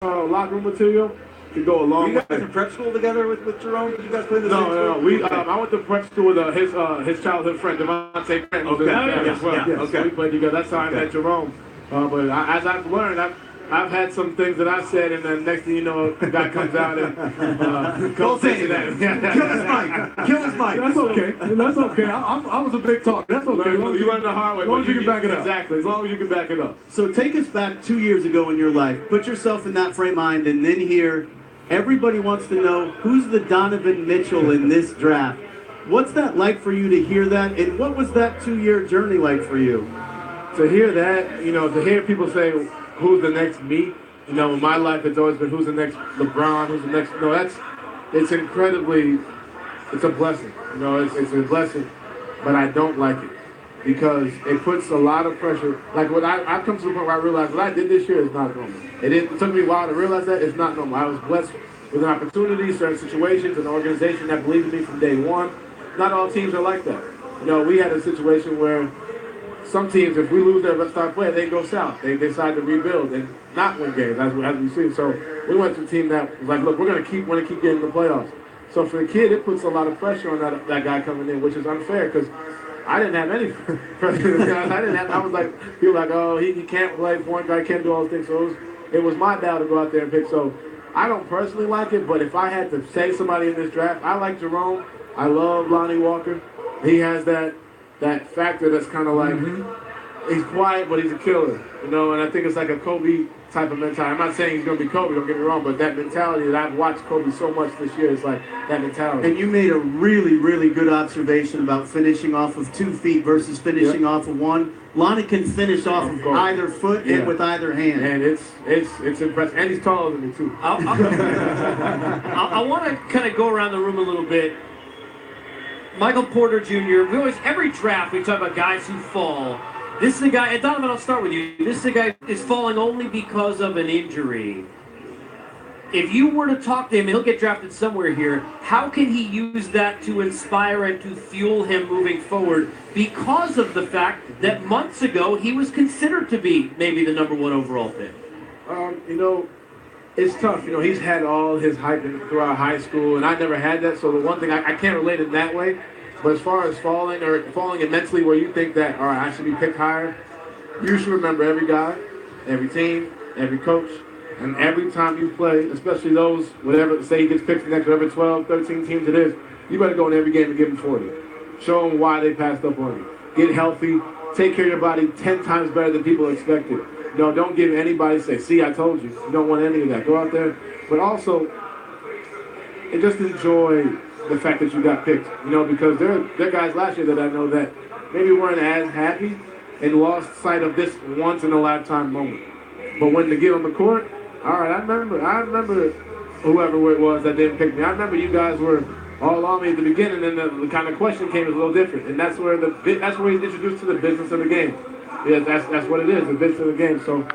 locker room material to go a long Were you way. guys in prep school together with Jerome? Did you guys play in the same No. school? We I went to prep school with his childhood friend Devontae Grant. Okay. As well. Yeah. Okay. So we played together. That's how I met Jerome. But as I've learned, I've had some things that I said, and then next thing you know, a guy comes out and Don't say that. Kill his mic. Kill his mic. That's okay. That's okay. I was a big talk. That's okay. You learn the hard way. As long as you can back it up. Exactly. As long as you can back it up. So take us back 2 years ago in your life. Put yourself in that frame of mind, and then here, everybody wants to know who's the Donovan Mitchell in this draft. What's that like for you to hear that, and what was that 2-year journey like for you? To hear that, to hear people say, who's the next me? In my life, it's always been who's the next LeBron, who's the next. It's incredibly, it's a blessing. It's a blessing, but I don't like it because it puts a lot of pressure. Like when I've come to the point where I realized what I did this year is not normal. It took me a while to realize that it's not normal. I was blessed with an opportunity, certain situations, an organization that believed in me from day one. Not all teams are like that. We had a situation where some teams, if we lose their star player, they go south. They decide to rebuild and not win games, as we see. So we went to a team that was like, look, we're going to keep getting the playoffs. So for the kid, it puts a lot of pressure on that guy coming in, which is unfair because I didn't have any pressure. I was like, people were like, oh, he can't play point guard, can't do all those things. So it was my battle to go out there and pick. So I don't personally like it, but if I had to say somebody in this draft, I like Jerome. I love Lonnie Walker. He has that factor that's kind of like, he's quiet, but he's a killer, and I think it's like a Kobe type of mentality. I'm not saying he's going to be Kobe, don't get me wrong, but that mentality that I've watched Kobe so much this year is like that mentality. And you made a really, really good observation about finishing off of 2 feet versus finishing off of 1. Lonnie can finish off of either foot and with either hand. And it's impressive. And he's taller than me, too. I want to kind of go around the room a little bit. Michael Porter Jr., every draft we talk about guys who fall. This is a guy, and Donovan, I'll start with you. This is a guy who is falling only because of an injury. If you were to talk to him, and he'll get drafted somewhere here, how can he use that to inspire and to fuel him moving forward because of the fact that months ago he was considered to be maybe the number 1 overall pick? It's tough. He's had all his hype throughout high school, and I never had that. So the one thing, I can't relate it that way. But as far as falling and mentally where you think that, all right, I should be picked higher, you should remember every guy, every team, every coach, and every time you play, especially those, whatever, say he gets picked next whatever 12, 13 teams it is, you better go in every game and give them 40. Show them why they passed up on you. Get healthy. Take care of your body 10 times better than people expected. Don't give anybody say, see, I told you. You don't want any of that. Go out there. But also, and just enjoy the fact that you got picked. Because there are guys last year that I know that maybe weren't as happy and lost sight of this once-in-a-lifetime moment. But when they get on the court, all right, I remember whoever it was that didn't pick me. I remember you guys were all on me at the beginning, and the kind of question came is a little different. And that's where he's introduced to the business of the game. Yeah, that's what it is, the business of the game. So